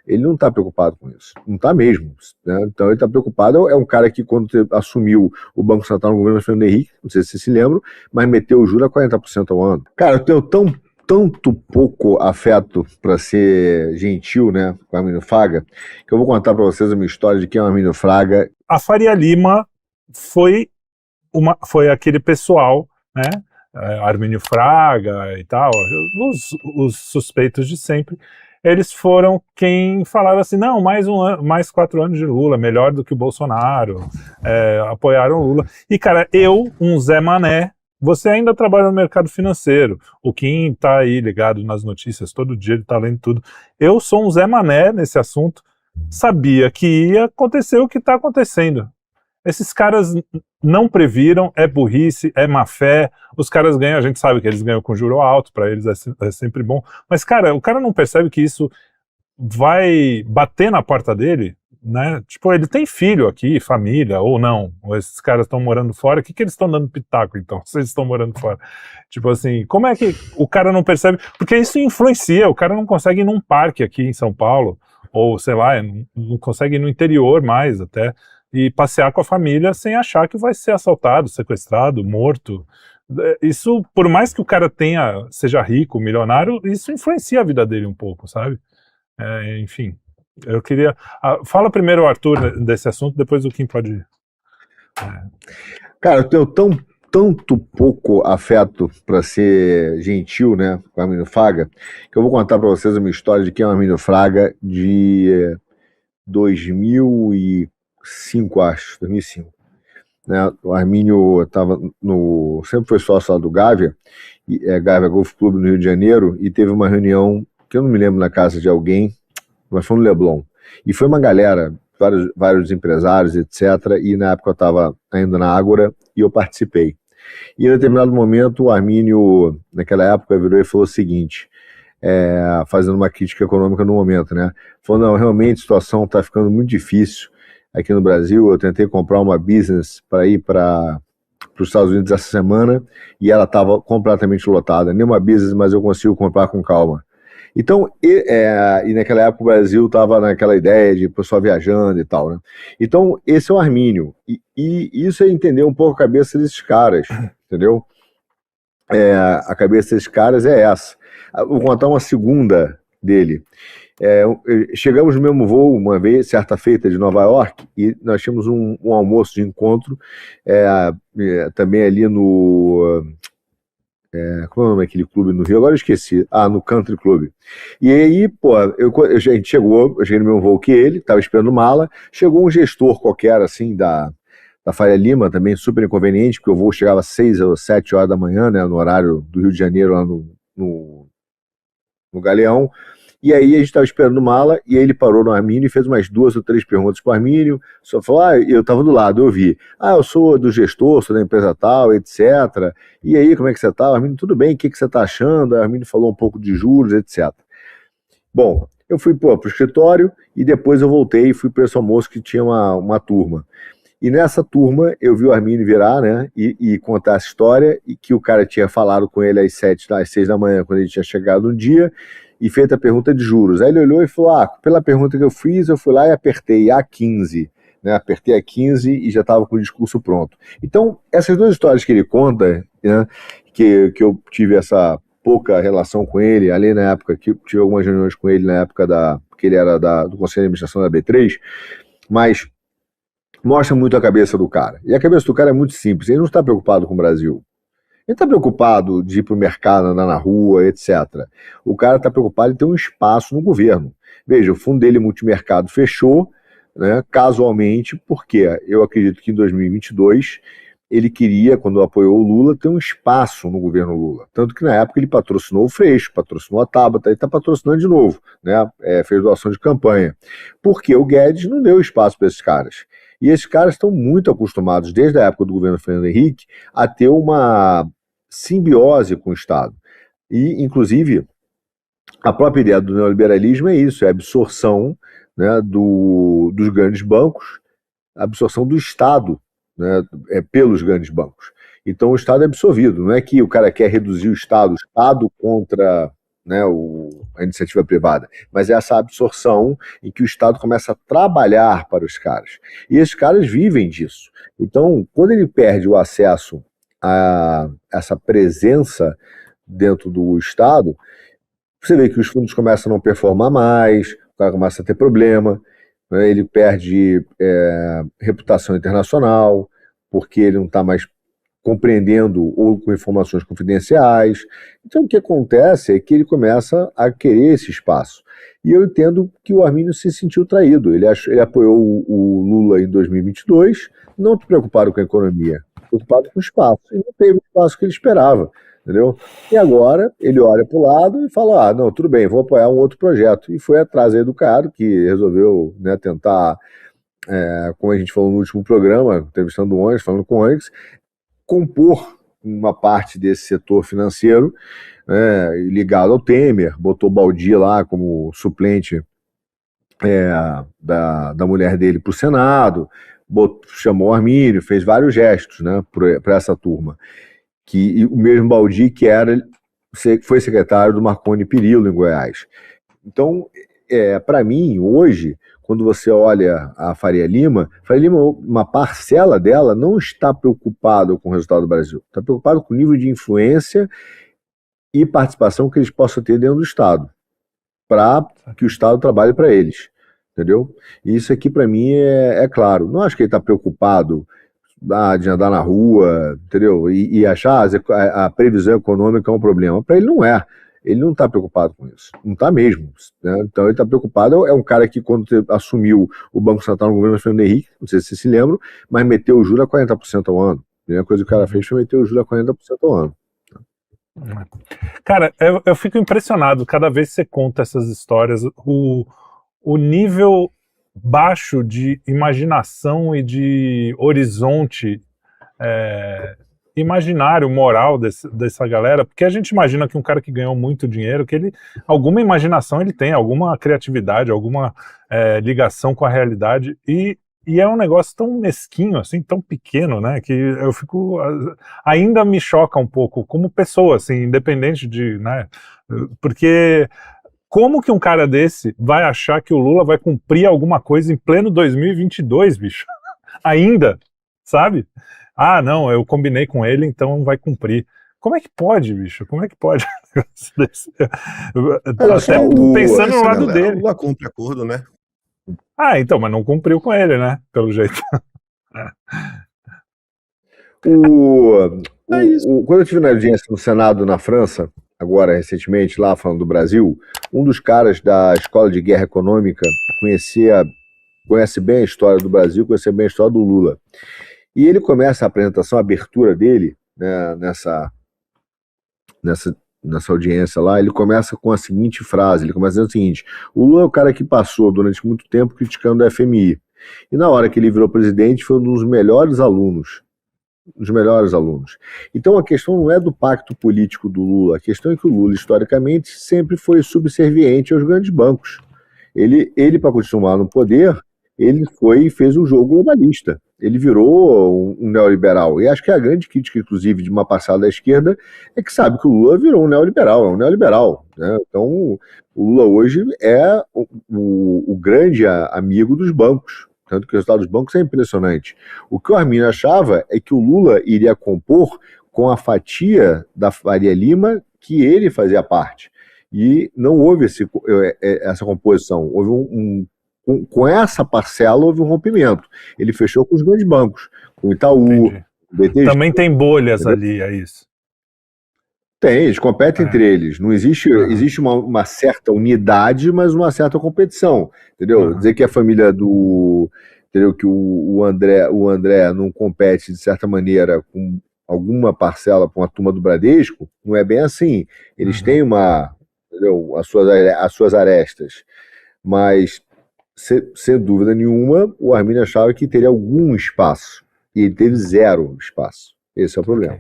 ele não está preocupado com isso, não está mesmo, né? Então ele está preocupado, é um cara que quando assumiu o Banco Central no governo do Fernando Henrique, não sei se vocês se lembram, mas meteu o juro a 40% ao ano. Cara, eu tenho tanto pouco afeto para ser gentil, né, com o Armínio Fraga, que eu vou contar para vocês a minha história de quem é o Armínio Fraga. A Faria Lima foi aquele pessoal, né, Armínio Fraga e tal, os suspeitos de sempre, eles foram quem falaram assim, não, mais 4 anos de Lula, melhor do que o Bolsonaro, apoiaram o Lula. E cara, um Zé Mané, você ainda trabalha no mercado financeiro, o Kim tá aí ligado nas notícias, todo dia ele tá lendo tudo. Eu sou um Zé Mané nesse assunto, sabia que ia acontecer o que tá acontecendo. Esses caras não previram, é burrice, é má fé, os caras ganham, a gente sabe que eles ganham com juro alto, para eles é sempre bom, mas cara, o cara não percebe que isso vai bater na porta dele, né? Tipo, ele tem filho aqui, família, ou não, ou esses caras estão morando fora, o que eles estão dando pitaco então, se eles estão morando fora? Tipo assim, como é que o cara não percebe? Porque isso influencia, o cara não consegue ir num parque aqui em São Paulo, ou sei lá, não consegue ir no interior mais até, e passear com a família sem achar que vai ser assaltado, sequestrado, morto. Isso, por mais que o cara seja rico, milionário, isso influencia a vida dele um pouco, sabe? Enfim, eu queria... fala primeiro, Arthur, desse assunto, depois o Kim pode... Cara, eu tenho tanto pouco afeto para ser gentil, né, com o Armínio Fraga, que eu vou contar para vocês a minha história de quem é o Armínio Fraga de 2005, acho, 2005. Né? O Armínio sempre foi sócio lá do Gávea, Gávea Golf Clube no Rio de Janeiro, e teve uma reunião, que eu não me lembro, na casa de alguém, mas foi no Leblon. E foi uma galera, vários empresários, etc. E na época eu estava ainda na Ágora e eu participei. E em determinado momento o Armínio, naquela época, virou e falou o seguinte, fazendo uma crítica econômica no momento, né? Falou, não, realmente a situação está ficando muito difícil aqui no Brasil. Eu tentei comprar uma business para ir para os Estados Unidos essa semana e ela estava completamente lotada. Nenhuma business, mas eu consigo comprar com calma. Então, e naquela época o Brasil estava naquela ideia de pessoal viajando e tal, né? Então, esse é o Armínio. E isso é entender um pouco a cabeça desses caras, entendeu? A cabeça desses caras é essa. Vou contar uma segunda dele. Chegamos no mesmo voo uma vez, certa feita, de Nova York, e nós tínhamos um almoço de encontro também ali no... como é o nome daquele clube no Rio? Agora eu esqueci. No Country Club. E aí, pô, a gente chegou, eu cheguei no mesmo voo que ele, estava esperando mala, chegou um gestor qualquer, assim, da Faria Lima, também super inconveniente, porque o voo chegava às 6 ou 7 horas da manhã, né, no horário do Rio de Janeiro, lá no Galeão. E aí a gente estava esperando mala, e aí ele parou no Armínio e fez umas 2 ou 3 perguntas para o Armínio, só falou, eu estava do lado, eu vi, eu sou do gestor, sou da empresa tal, etc. E aí, como é que você está? Armínio, tudo bem, o que você está achando? O Armínio falou um pouco de juros, etc. Bom, eu fui para o escritório, e depois eu voltei e fui para esse almoço que tinha uma turma. E nessa turma eu vi o Armínio virar, né, e contar essa história, e que o cara tinha falado com ele às 6 da manhã, quando ele tinha chegado um dia, e feito a pergunta de juros. Aí ele olhou e falou, pela pergunta que eu fiz, eu fui lá e apertei A15, né, apertei A15 e já estava com o discurso pronto. Então, essas 2 histórias que ele conta, né, que eu tive essa pouca relação com ele, ali na época, que tive algumas reuniões com ele na época que ele era do Conselho de Administração da B3, mas mostra muito a cabeça do cara. E a cabeça do cara é muito simples, ele não está preocupado com o Brasil. Ele está preocupado de ir para o mercado, andar na rua, etc. O cara está preocupado em ter um espaço no governo. Veja, o fundo dele multimercado fechou, né, casualmente, porque eu acredito que em 2022 ele queria, quando apoiou o Lula, ter um espaço no governo Lula. Tanto que na época ele patrocinou o Freixo, patrocinou a Tabata, ele está patrocinando de novo, né, fez doação de campanha. Porque o Guedes não deu espaço para esses caras. E esses caras estão muito acostumados, desde a época do governo Fernando Henrique, a ter uma simbiose com o Estado. E, inclusive, a própria ideia do neoliberalismo é isso, é a absorção, né, dos grandes bancos, a absorção do Estado, né, pelos grandes bancos. Então o Estado é absorvido, não é que o cara quer reduzir o Estado contra, né, o a iniciativa privada, mas é essa absorção em que o Estado começa a trabalhar para os caras. E esses caras vivem disso. Então, quando ele perde o acesso a essa presença dentro do Estado, você vê que os fundos começam a não performar mais, o cara começa a ter problema, né? Ele perde reputação internacional, porque ele não está mais compreendendo ou com informações confidenciais. Então o que acontece é que ele começa a querer esse espaço. E eu entendo que o Armínio se sentiu traído. Ele apoiou o Lula em 2022, não preocupado com a economia, preocupado com o espaço. E não teve o espaço que ele esperava. Entendeu? E agora ele olha para o lado e fala, não, tudo bem, vou apoiar um outro projeto. E foi atrás aí do cara que resolveu, né, tentar, como a gente falou no último programa, entrevistando o Onyx, falando com o Onyx, compor uma parte desse setor financeiro, ligado ao Temer, botou Baldi lá como suplente da mulher dele para o Senado, chamou o Armínio, fez vários gestos, né, para essa turma. E o mesmo Baldi que foi secretário do Marconi Perillo em Goiás. Então, para mim, hoje, quando você olha a Faria Lima, uma parcela dela não está preocupada com o resultado do Brasil, está preocupada com o nível de influência e participação que eles possam ter dentro do Estado, para que o Estado trabalhe para eles, entendeu? E isso aqui, para mim, é claro. Não acho que ele está preocupado de andar na rua, entendeu? E achar a previsão econômica é um problema. Para ele não é. Ele não está preocupado com isso. Não está mesmo. Né? Então ele está preocupado. É um cara que, quando assumiu o Banco Central no governo do Fernando Henrique, não sei se vocês se lembram, mas meteu o juro a 40% ao ano. A primeira coisa que o cara fez foi meter o juro a 40% ao ano. Cara, eu fico impressionado cada vez que você conta essas histórias, o nível baixo de imaginação e de horizonte imaginário, moral dessa galera, porque a gente imagina que um cara que ganhou muito dinheiro, que alguma imaginação ele tem, alguma criatividade, alguma ligação com a realidade, e é um negócio tão mesquinho, assim, tão pequeno, né, que eu fico, ainda me choca um pouco, como pessoa, assim, independente de, né, porque como que um cara desse vai achar que o Lula vai cumprir alguma coisa em pleno 2022, bicho? Ainda, sabe? Não, eu combinei com ele, então vai cumprir. Como é que pode, bicho? Como é que pode? Até pensando no lado dele. O Lula cumpre acordo, né? Então, mas não cumpriu com ele, né? Pelo jeito. Quando eu estive na audiência no Senado, na França, agora recentemente, lá falando do Brasil, um dos caras da Escola de Guerra Econômica conhece bem a história do Brasil, conhece bem a história do Lula. E ele começa a apresentação, a abertura dele, né, nessa audiência lá, ele começa com a seguinte frase, ele começa dizendo o seguinte: o Lula é o cara que passou durante muito tempo criticando a FMI. E na hora que ele virou presidente, foi um dos melhores alunos. Então a questão não é do pacto político do Lula, a questão é que o Lula, historicamente, sempre foi subserviente aos grandes bancos. Ele para continuar no poder, ele foi e fez um jogo globalista. Ele virou um neoliberal. E acho que a grande crítica, inclusive, de uma parcela da esquerda é que sabe que o Lula virou um neoliberal. Né? Então, o Lula hoje é o grande amigo dos bancos. Tanto que o resultado dos bancos é impressionante. O que o Armínio achava é que o Lula iria compor com a fatia da Faria Lima que ele fazia parte. E não houve essa composição. Houve com essa parcela houve um rompimento. Ele fechou com os grandes bancos, com o Itaú, Entendi. o BTG. Também tem bolhas ali, é isso? Tem, eles competem entre eles. Não existe uma certa unidade, mas uma certa competição, entendeu? Dizer que a família entendeu, que o André não compete de certa maneira com alguma parcela com a turma do Bradesco, não é bem assim. Eles têm entendeu, as suas arestas, mas sem dúvida nenhuma, o Armínio achava que teria algum espaço, e ele teve zero espaço. Esse é o problema.